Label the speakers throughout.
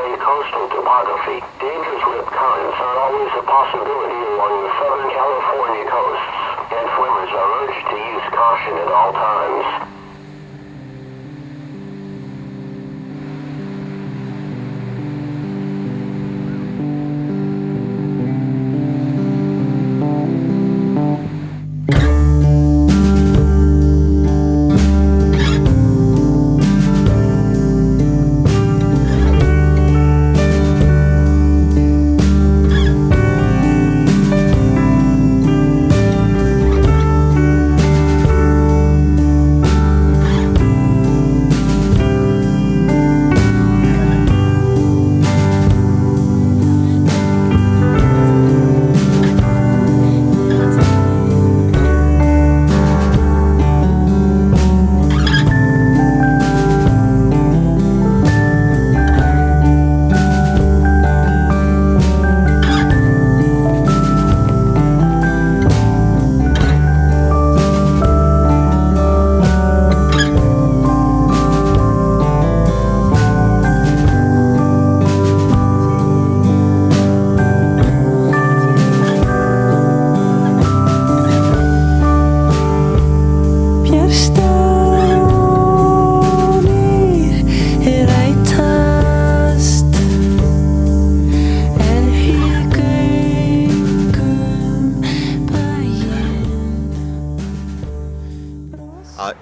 Speaker 1: unfriendly coastal topography, dangerous rip currents are always a possibility along the southern California coasts, and swimmers are urged to use caution at all times.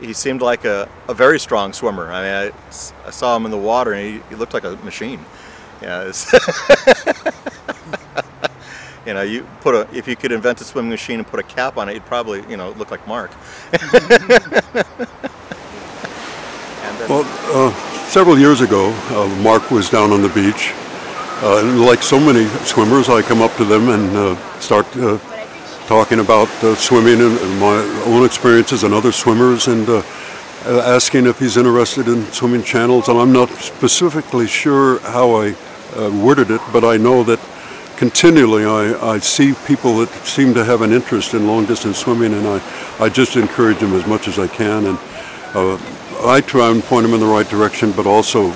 Speaker 2: He seemed like a very strong swimmer. I mean, I saw him in the water, and he looked like a machine. Yeah, you know, if you could invent a swimming machine and put a cap on it, you'd probably, you know, look like Mark.
Speaker 3: Well, several years ago, Mark was down on the beach, and like so many swimmers, I come up to them and start talking about swimming and my own experiences and other swimmers, and asking if he's interested in swimming channels. And I'm not specifically sure how I worded it, but I know that continually I see people that seem to have an interest in long distance swimming, and I just encourage them as much as I can, and I try and point him in the right direction, but also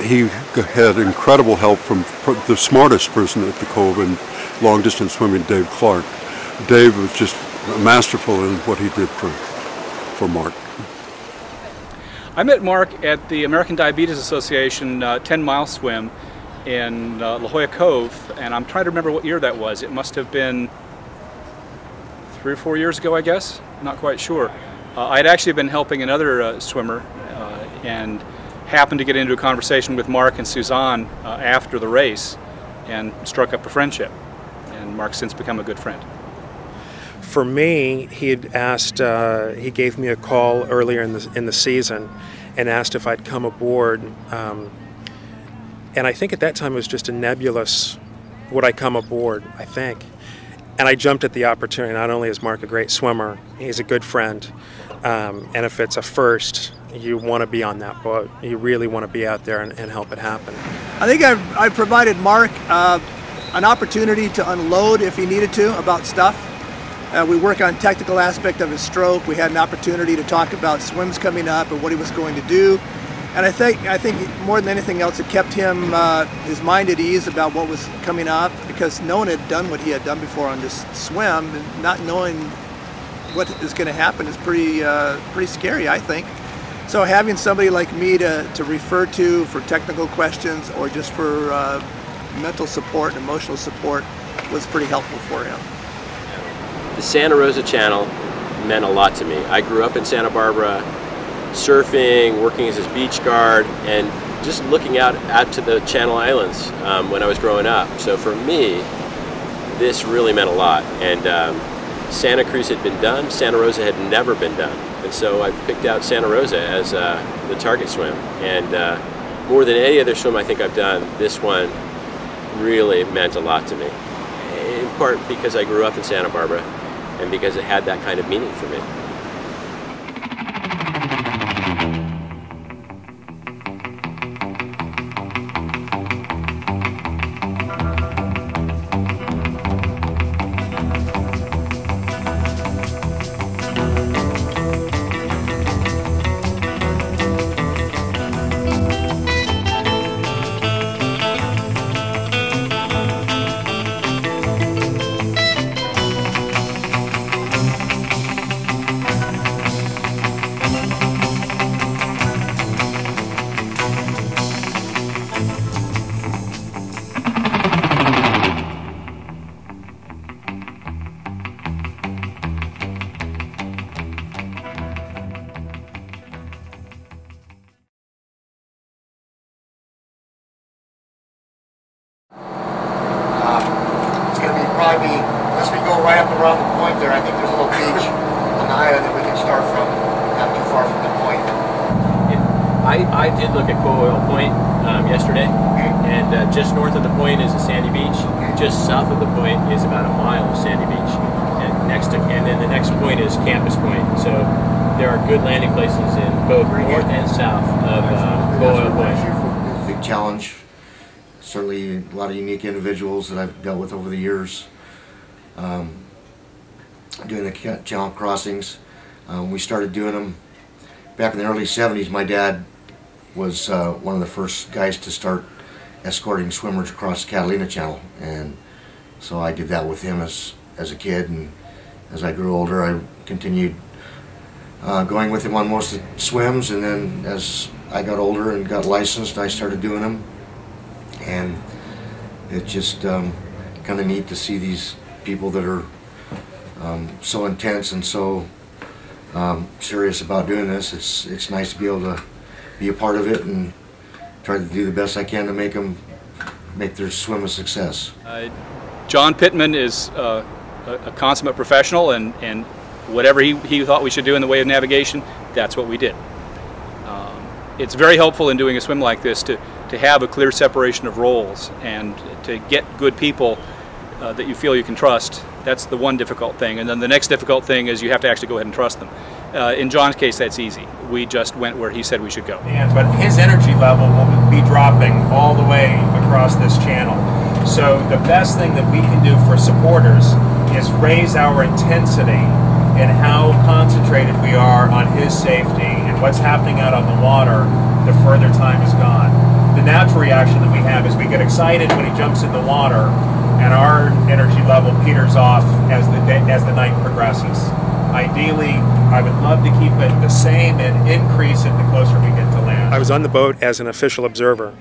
Speaker 3: he had incredible help from the smartest person at the Cove in long distance swimming, Dave Clark. Dave was just masterful in what he did for Mark.
Speaker 4: I met Mark at the American Diabetes Association 10-mile swim in La Jolla Cove, and I'm trying to remember what year that was. It must have been 3 or 4 years ago, I guess. Not quite sure. I had actually been helping another swimmer and happened to get into a conversation with Mark and Suzanne after the race and struck up a friendship. And Mark's since become a good friend.
Speaker 5: For me, he had asked, he gave me a call earlier in the season and asked if I'd come aboard. And I think at that time it was just a nebulous, would I come aboard, I think. And I jumped at the opportunity. Not only is Mark a great swimmer, he's a good friend. And if it's a first, you want to be on that boat. You really want to be out there and help it happen.
Speaker 6: I think I provided Mark an opportunity to unload if he needed to about stuff. We work on technical aspect of his stroke. We had an opportunity to talk about swims coming up and what he was going to do. And I think more than anything else, it kept him his mind at ease about what was coming up, because no one had done what he had done before on this swim, and not knowing what is going to happen is pretty scary, I think. So having somebody like me to refer to for technical questions or just for mental support and emotional support was pretty helpful for him.
Speaker 7: The Santa Rosa Channel meant a lot to me. I grew up in Santa Barbara, surfing, working as his beach guard, and just looking out to the Channel Islands when I was growing up. So for me, this really meant a lot. And Santa Cruz had been done, Santa Rosa had never been done. And so I picked out Santa Rosa as the target swim. And more than any other swim I think I've done, this one really meant a lot to me. In part because I grew up in Santa Barbara and because it had that kind of meaning for me.
Speaker 8: on the point there, I think there's a little beach on the island that we can start from, not too far from the point.
Speaker 7: I did look at Coal Point yesterday, and just north of the point is a sandy beach. Just south of the point is about a mile of sandy beach, and then the next point is Campus Point. So there are good landing places in both north and south of Coal Point.
Speaker 8: It's a big challenge. Certainly a lot of unique individuals that I've dealt with over the years. Doing the channel crossings. We started doing them back in the early 70s. My dad was one of the first guys to start escorting swimmers across the Catalina Channel, and so I did that with him as a kid, and as I grew older I continued going with him on most of the swims, and then as I got older and got licensed I started doing them, and it's just kind of neat to see these people that are so intense and so serious about doing this. It's nice to be able to be a part of it and try to do the best I can to make their swim a success.
Speaker 4: John Pittman is a consummate professional, and whatever he thought we should do in the way of navigation, that's what we did. It's very helpful in doing a swim like this to have a clear separation of roles and to get good people that you feel you can trust. That's the one difficult thing, and then the next difficult thing is you have to actually go ahead and trust them. In John's case, that's easy. We just went where he said we should go.
Speaker 5: But his energy level will be dropping all the way across this channel. So the best thing that we can do for supporters is raise our intensity and how concentrated we are on his safety and what's happening out on the water the further time is gone. The natural reaction that we have is we get excited when he jumps in the water, and our energy level peters off as the night progresses. Ideally, I would love to keep it the same and increase it the closer we get to land. I was on the boat as an official observer,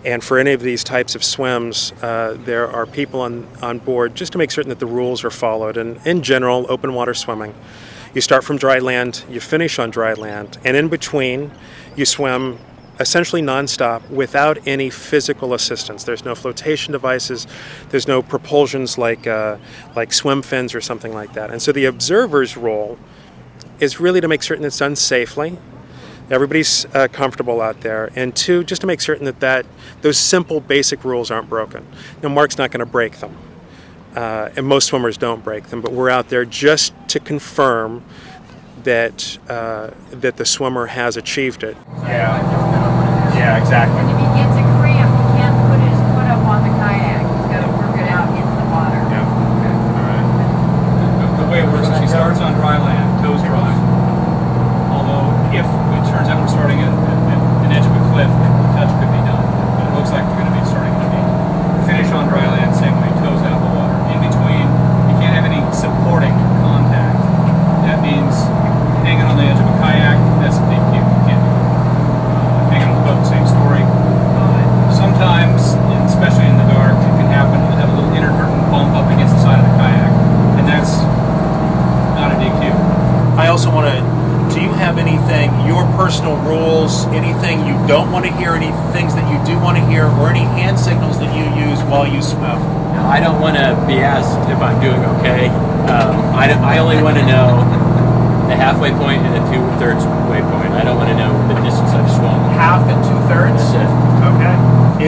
Speaker 5: and for any of these types of swims, there are people on board just to make certain that the rules are followed. And in general, open water swimming, you start from dry land, you finish on dry land, and in between, you swim essentially nonstop without any physical assistance. There's no flotation devices, there's no propulsions like swim fins or something like that. And so the observer's role is really to make certain it's done safely, everybody's comfortable out there, and two, just to make certain that those simple basic rules aren't broken. Now, Mark's not going to break them, and most swimmers don't break them, but we're out there just to confirm that that the swimmer has achieved it. Yeah, exactly.
Speaker 9: And if he gets a cramp, he can't put his foot up on the kayak. He's got to work it out into the water.
Speaker 4: Yeah. Okay. All right. The way it works is she starts on dry land, toes dry. Although, if it turns out we're starting at an edge of a cliff, the touch could be done. But it looks like we're going to be starting at the beach. Finish on dry land, same way, toes out of the water. In between, you can't have any supporting contact. That means hanging on the edge of a kayak, that's a big cue. You can't do it. Hanging on the boat, same story. Sometimes, especially in the dark, it can happen to have a little inadvertent bump up against the side of the kayak, and that's not a DQ.
Speaker 5: I also want to, do you have anything, your personal rules, anything you don't want to hear, any things that you do want to hear, or any hand signals that you use while you swim?
Speaker 7: Now, I don't want to be asked if I'm doing okay. I only want to know the halfway point and the 2/3 way point. I don't want to know the distance I've swum.
Speaker 5: Half and 2/3?
Speaker 7: That's it.
Speaker 5: Okay.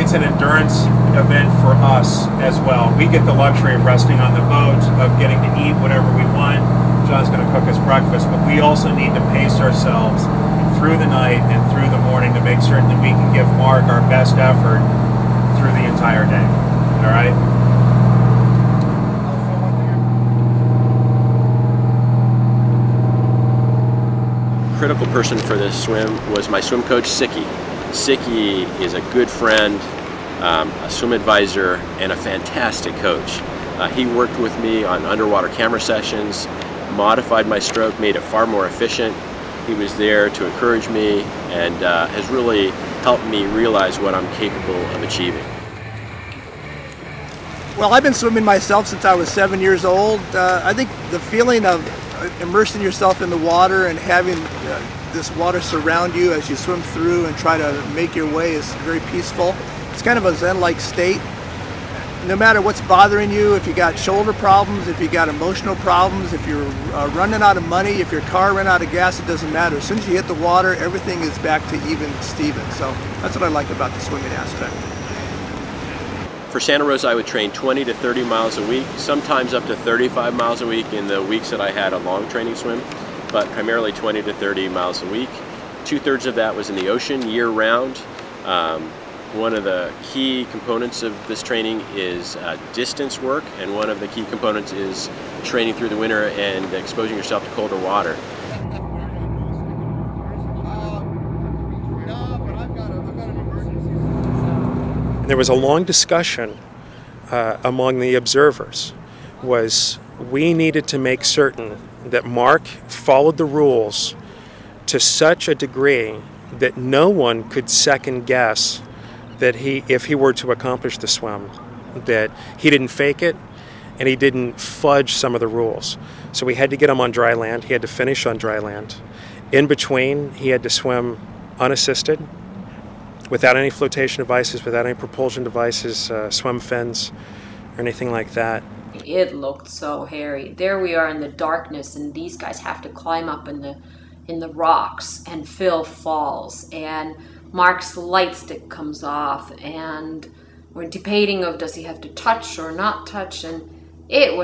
Speaker 5: It's an endurance event for us as well. We get the luxury of resting on the boat, of getting to eat whatever we want. John's going to cook us breakfast, but we also need to pace ourselves through the night and through the morning to make certain that we can give Mark our best effort through the entire day. All right?
Speaker 7: Critical person for this swim was my swim coach, Sicky. Sicky is a good friend, a swim advisor, and a fantastic coach. He worked with me on underwater camera sessions, modified my stroke, made it far more efficient. He was there to encourage me and has really helped me realize what I'm capable of achieving.
Speaker 6: Well, I've been swimming myself since I was 7 years old. I think the feeling of immersing yourself in the water and having this water surround you as you swim through and try to make your way is very peaceful. It's kind of a zen-like state. no matter what's bothering you, if you got shoulder problems, if you got emotional problems, if you're running out of money, if your car ran out of gas, it doesn't matter. As soon as you hit the water, everything is back to even Steven. So that's what I like about the swimming aspect.
Speaker 7: For Santa Rosa, I would train 20 to 30 miles a week, sometimes up to 35 miles a week in the weeks that I had a long training swim, but primarily 20 to 30 miles a week. 2/3 of that was in the ocean year-round. One of the key components of this training is distance work, and one of the key components is training through the winter and exposing yourself to colder water.
Speaker 5: There was a long discussion among the observers. We needed to make certain that Marc followed the rules to such a degree that no one could second guess that if he were to accomplish the swim, that he didn't fake it and he didn't fudge some of the rules. So we had to get him on dry land. He had to finish on dry land. In between, he had to swim unassisted, without any flotation devices, without any propulsion devices, swim fins, or anything like that.
Speaker 10: It looked so hairy. There we are in the darkness, and these guys have to climb up in the rocks, and Phil falls, and Marc's light stick comes off, and we're debating of does he have to touch or not touch, and it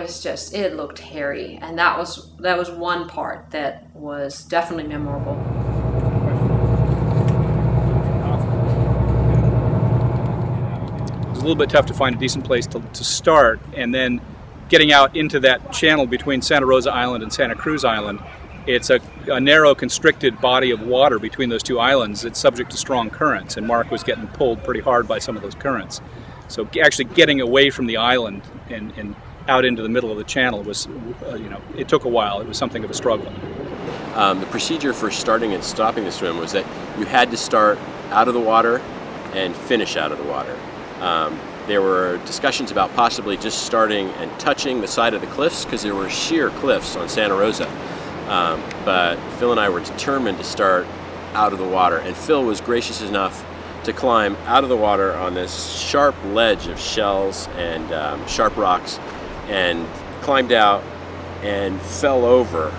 Speaker 10: looked hairy, and that was one part that was definitely memorable.
Speaker 4: It was a little bit tough to find a decent place to start, and then getting out into that channel between Santa Rosa Island and Santa Cruz Island. It's a narrow, constricted body of water between those two islands. It's subject to strong currents, and Marc was getting pulled pretty hard by some of those currents. So actually getting away from the island and out into the middle of the channel was, it took a while. It was something of a struggle.
Speaker 7: The procedure for starting and stopping the swim was that you had to start out of the water and finish out of the water. There were discussions about possibly just starting and touching the side of the cliffs because there were sheer cliffs on Santa Rosa. But Phil and I were determined to start out of the water, and Phil was gracious enough to climb out of the water on this sharp ledge of shells and sharp rocks, and climbed out and fell over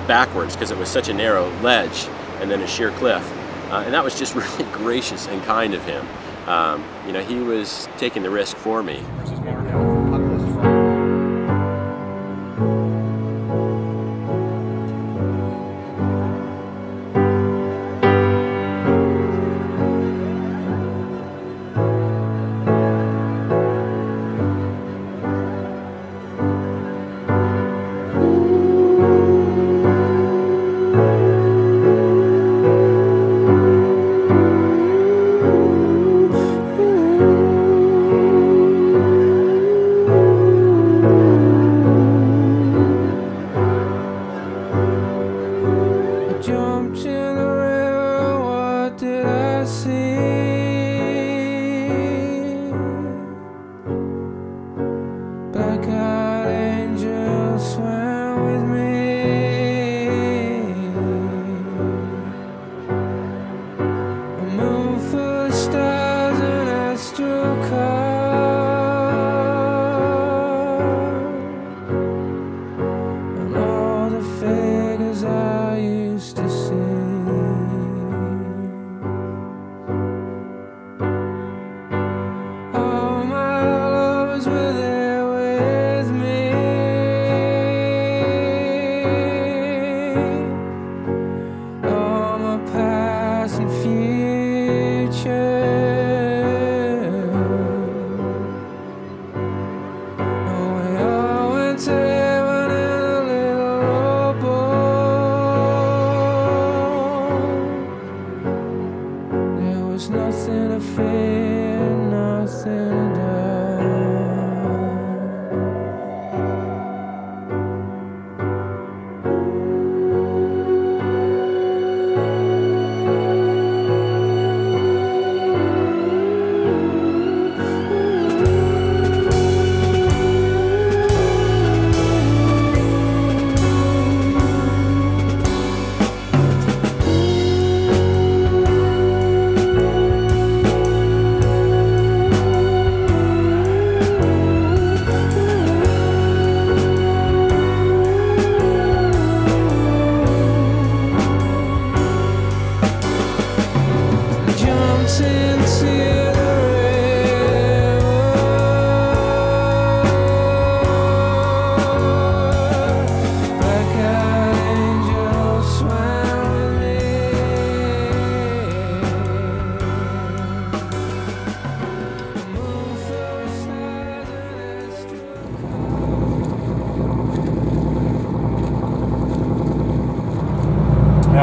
Speaker 7: backwards because it was such a narrow ledge and then a sheer cliff. And that was just really gracious and kind of him. He was taking the risk for me.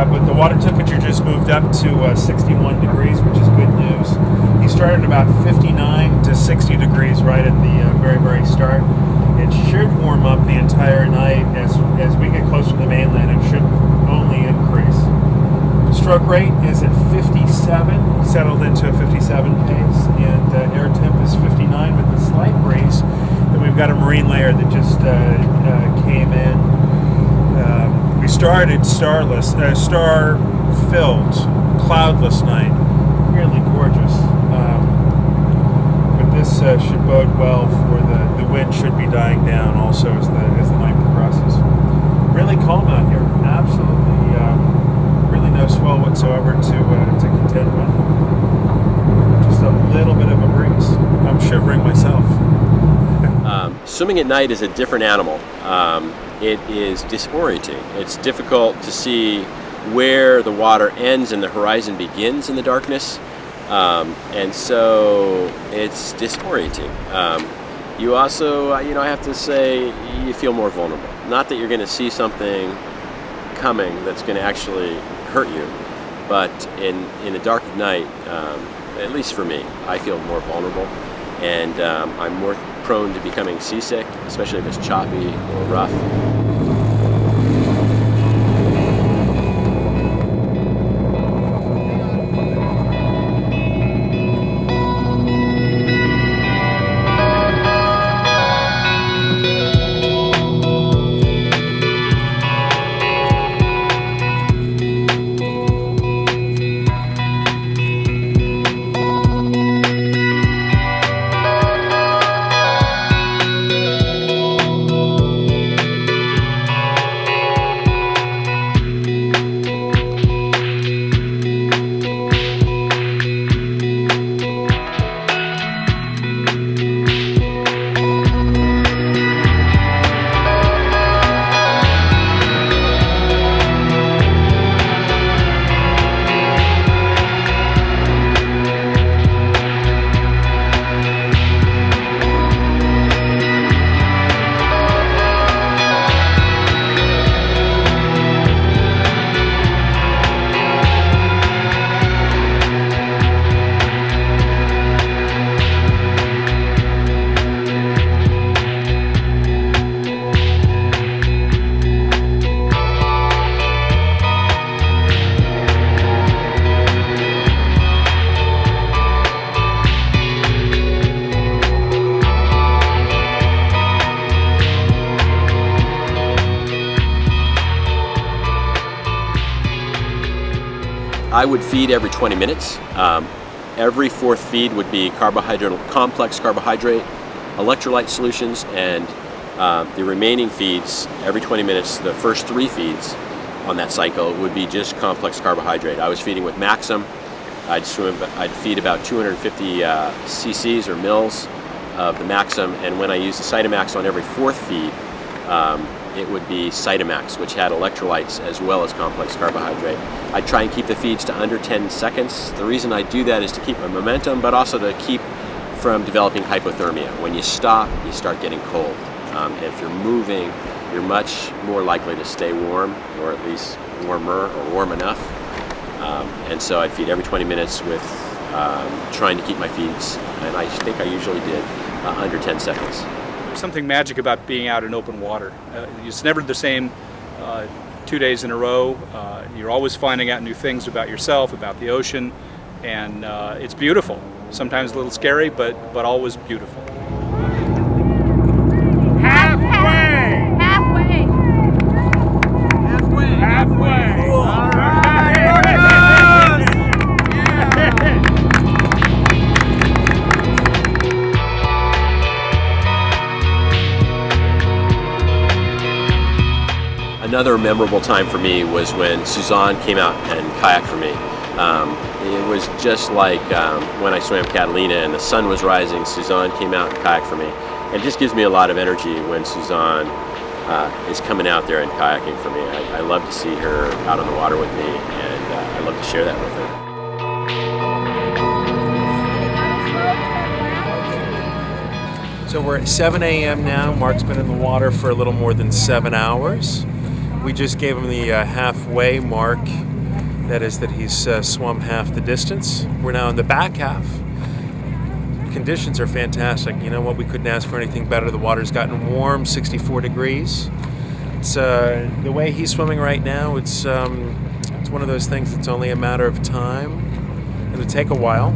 Speaker 5: but the water temperature just moved up to 61 degrees, which is good news. He started about 59 to 60 degrees right at the very start. It should warm up the entire night. As we get closer to the mainland, it should only increase. Stroke rate is at 57, settled into a 57 pace, and air temp is 59 with a slight breeze. Then we've got a marine layer that just came in. We started starless, star-filled, cloudless night, really gorgeous. But this should bode well for the wind should be dying down also as the night progresses. Really calm out here, absolutely. Really no swell whatsoever to contend with. Just a little bit of a breeze. I'm shivering myself.
Speaker 7: Swimming at night is a different animal. It is disorienting. It's difficult to see where the water ends and the horizon begins in the darkness, and so it's disorienting. You also, I have to say, you feel more vulnerable. Not that you're going to see something coming that's going to actually hurt you, but in the dark of night, at least for me, I feel more vulnerable, and I'm more prone to becoming seasick, especially if it's choppy or rough. I would feed every 20 minutes. Every fourth feed would be complex carbohydrate, electrolyte solutions, and the remaining feeds, every 20 minutes, the first 3 feeds on that cycle would be just complex carbohydrate. I was feeding with Maxim. I'd feed about 250 cc's or mils of the Maxim, and when I used the Cytomax on every fourth feed, it would be Cytomax, which had electrolytes as well as complex carbohydrate. I try and keep the feeds to under 10 seconds. The reason I do that is to keep my momentum, but also to keep from developing hypothermia. When you stop, you start getting cold. If you're moving, you're much more likely to stay warm, or at least warmer or warm enough. And so I'd feed every 20 minutes with trying to keep my feeds, and I think I usually did under 10 seconds.
Speaker 4: There's something magic about being out in open water. It's never the same 2 days in a row. You're always finding out new things about yourself, about the ocean, and it's beautiful. Sometimes a little scary, but always beautiful.
Speaker 9: Halfway! Halfway! Halfway! Halfway! All right! Here it goes!
Speaker 7: Another memorable time for me was when Suzanne came out and kayaked for me. It was just like when I swam Catalina and the sun was rising, Suzanne came out and kayaked for me. It just gives me a lot of energy when Suzanne is coming out there and kayaking for me. I love to see her out on the water with me, and I love to share that with her.
Speaker 5: So we're at 7 a.m. now. Mark's been in the water for a little more than 7 hours. We just gave him the halfway mark That is that he's swum half the distance. We're now in the back half. Conditions are fantastic. You know what? We couldn't ask for anything better. The water's gotten warm, 64 degrees. It's the way he's swimming right now. It's one of those things. It's only a matter of time. It'll take a while,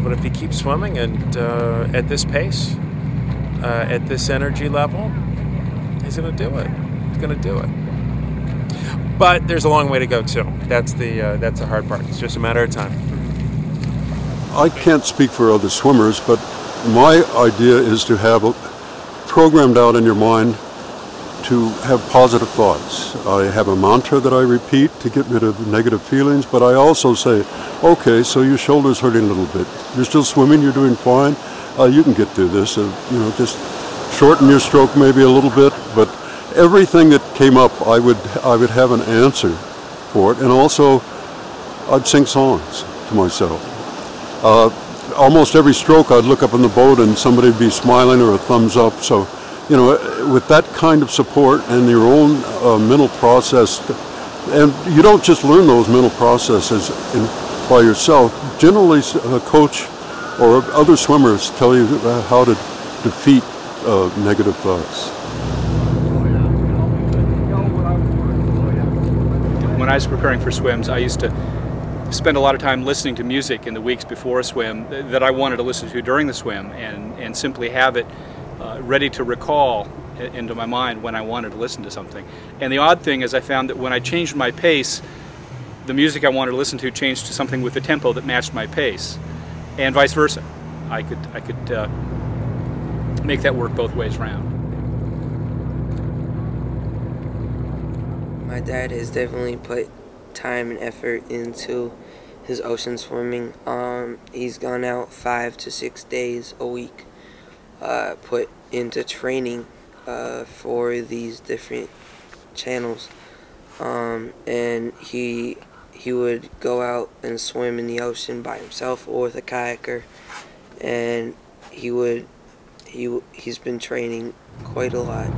Speaker 5: but if he keeps swimming and at this pace, at this energy level, he's going to do it. He's going to do it. But there's a long way to go too. That's the hard part. It's just a matter of time.
Speaker 3: I can't speak for other swimmers, but my idea is to have programmed out in your mind to have positive thoughts. I have a mantra that I repeat to get rid of negative feelings, but I also say, okay, so your shoulder's hurting a little bit. You're still swimming, you're doing fine. You can get through this. You know, just shorten your stroke maybe a little bit, but everything that came up, I would have an answer for it, and also I'd sing songs to myself. Almost every stroke I'd look up in the boat and somebody would be smiling or a thumbs up. So, you know, with that kind of support and your own mental process, and you don't just learn those mental processes by yourself. Generally, a coach or other swimmers tell you how to defeat negative thoughts.
Speaker 4: When I was preparing for swims, I used to spend a lot of time listening to music in the weeks before a swim that I wanted to listen to during the swim, and simply have it ready to recall into my mind when I wanted to listen to something. And the odd thing is I found that when I changed my pace, the music I wanted to listen to changed to something with a tempo that matched my pace, and vice versa. I could make that work both ways around.
Speaker 11: My dad has definitely put time and effort into his ocean swimming. He's gone out 5 to 6 days a week, put into training for these different channels, and he would go out and swim in the ocean by himself or with a kayaker, and he's been training quite a lot.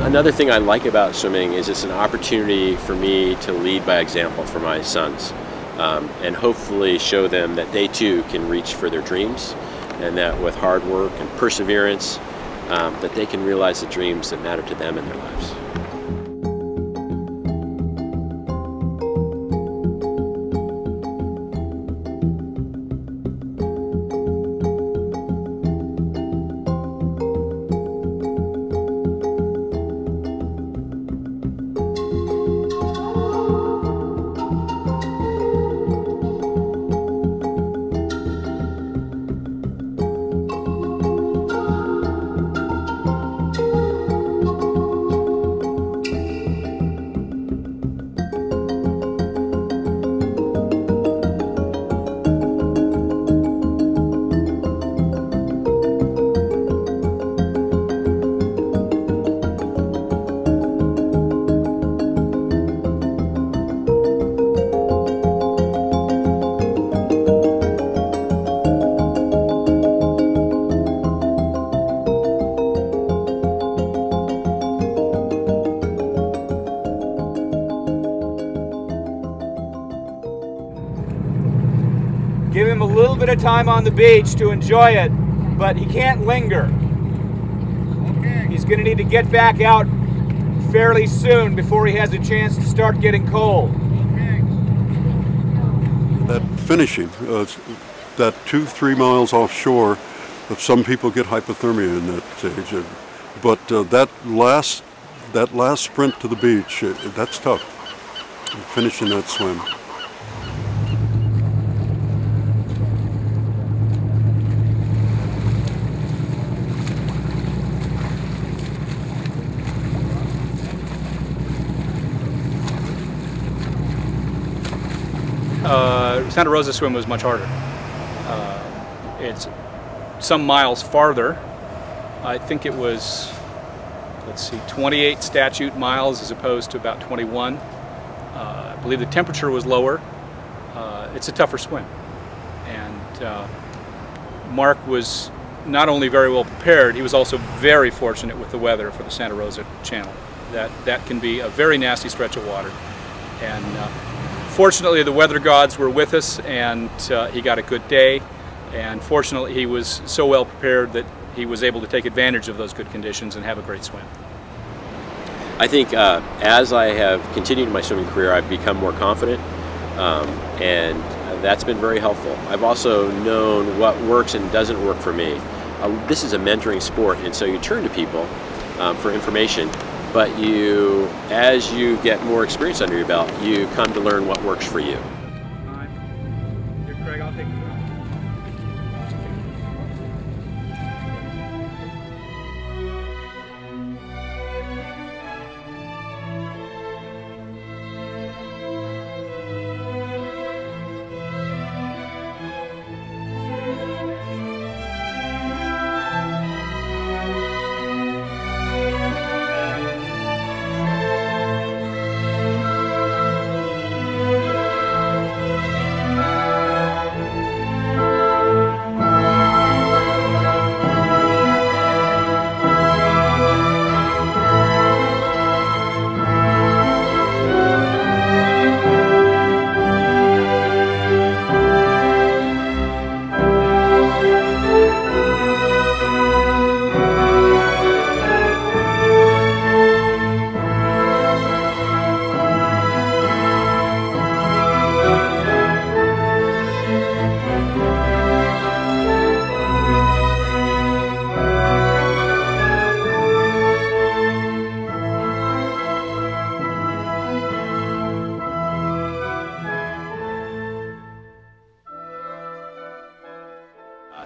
Speaker 7: Another thing I like about swimming is it's an opportunity for me to lead by example for my sons, and hopefully show them that they too can reach for their dreams, and that with hard work and perseverance, that they can realize the dreams that matter to them in their lives.
Speaker 12: Give him a little bit of time on the beach to enjoy it, but he can't linger. Okay. He's going to need to get back out fairly soon before he has a chance to start getting cold. Okay.
Speaker 3: That finishing, that 2-3 miles offshore, some people get hypothermia in that stage, but that last sprint to the beach, that's tough. Finishing that swim.
Speaker 4: Santa Rosa swim was much harder. It's some miles farther. I think it was, let's see, 28 statute miles as opposed to about 21. I believe the temperature was lower. It's a tougher swim. And Marc was not only very well prepared, he was also very fortunate with the weather for the Santa Rosa Channel. That can be a very nasty stretch of water. And fortunately the weather gods were with us, and he got a good day. And fortunately he was so well prepared that he was able to take advantage of those good conditions and have a great swim.
Speaker 7: I think as I have continued my swimming career, I've become more confident, and that's been very helpful. I've also known what works and doesn't work for me. This is a mentoring sport, and so you turn to people for information, but as you get more experience under your belt, you come to learn what works for you.
Speaker 4: Here, Craig, I'll take it.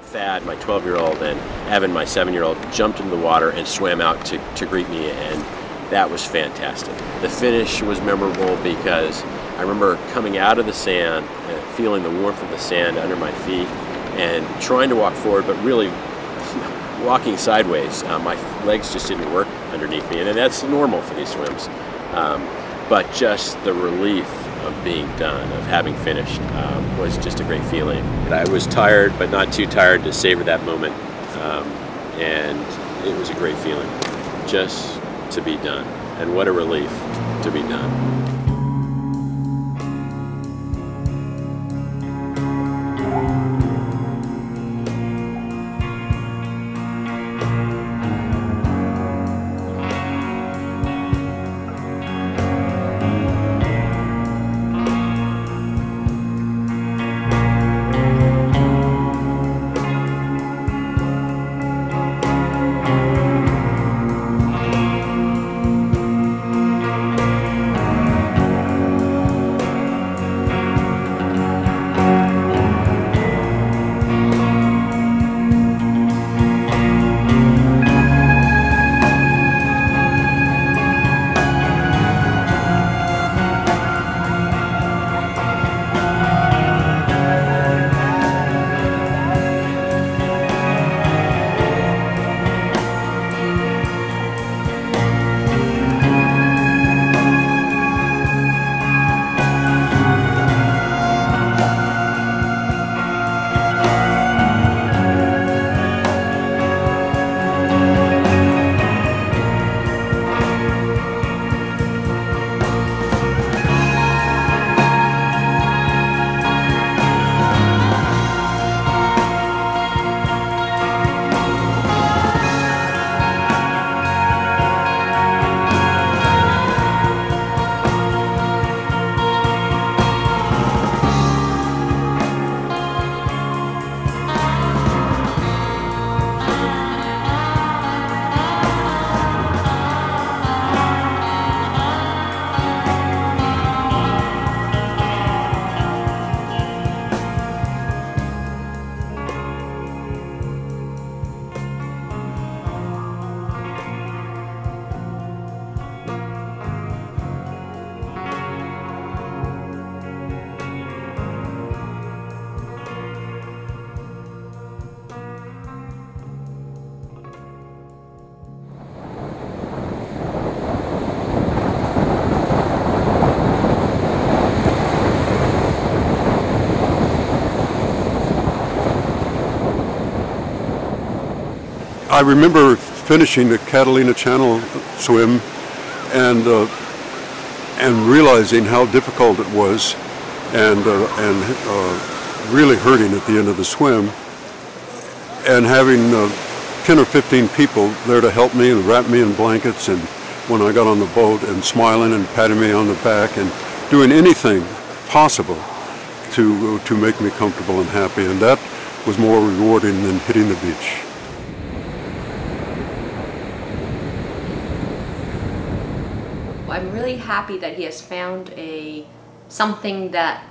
Speaker 7: Thad, my 12-year-old, and Evan, my 7-year-old, jumped into the water and swam out to greet me, and that was fantastic. The finish was memorable because I remember coming out of the sand, feeling the warmth of the sand under my feet, and trying to walk forward, but really walking sideways. My legs just didn't work underneath me, and that's normal for these swims. But just the relief of being done, of having finished, was just a great feeling. And I was tired, but not too tired to savor that moment. And it was a great feeling just to be done. And what a relief to be done.
Speaker 3: I remember finishing the Catalina Channel swim and realizing how difficult it was, and really hurting at the end of the swim, and having 10 or 15 people there to help me and wrap me in blankets, and when I got on the boat, and smiling and patting me on the back and doing anything possible to make me comfortable and happy, and that was more rewarding than hitting the beach.
Speaker 10: I'm really happy that he has found something that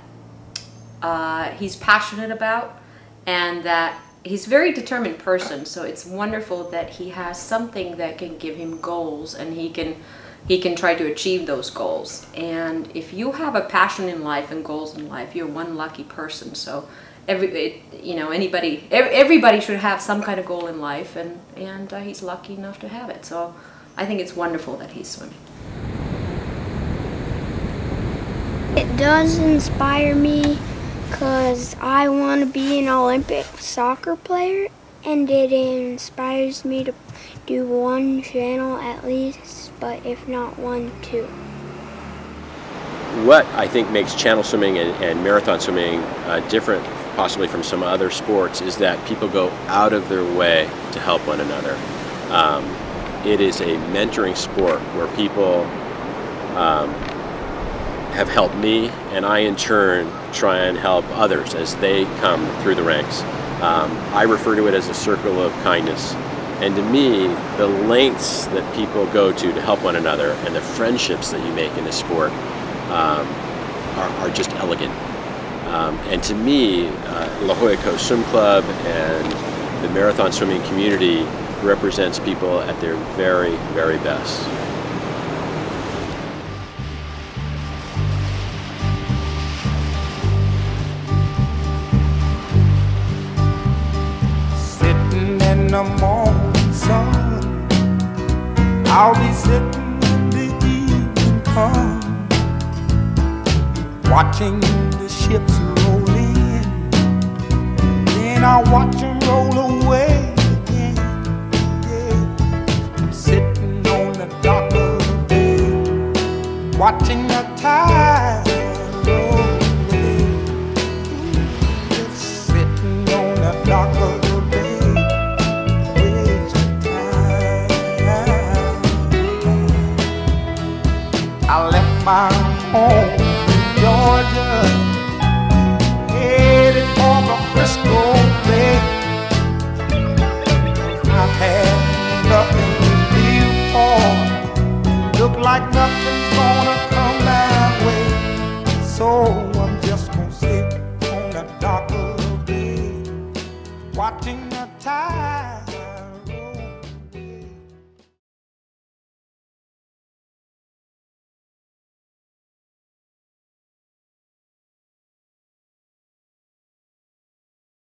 Speaker 10: he's passionate about, and that he's a very determined person, so it's wonderful that he has something that can give him goals, and he can try to achieve those goals. And if you have a passion in life and goals in life, you're one lucky person. So everybody should have some kind of goal in life, and he's lucky enough to have it. So I think it's wonderful that he's swimming.
Speaker 13: It does inspire me because I want to be an Olympic soccer player, and it inspires me to do one channel at least, but if not one, two.
Speaker 7: What I think makes channel swimming and marathon swimming different possibly from some other sports is that people go out of their way to help one another. It is a mentoring sport where people have helped me, and I in turn try and help others as they come through the ranks. I refer to it as a circle of kindness. And to me, the lengths that people go to help one another and the friendships that you make in this sport are just elegant. And to me, La Jolla Coast Swim Club and the marathon swimming community represents people at their very, very best.
Speaker 14: In the morning sun, I'll be sitting when the evening comes, watching the ships roll in, then I'll watch them roll away again. Yeah. I'm sitting on the dock of the bay, watching the tide roll away. Just sitting on the dock of the I left my home in Georgia, headed for the Frisco Bay. I've had nothing to live for, look like nothing's gonna come my way. So I'm just gonna sit on the dock of the bay, watching the tide.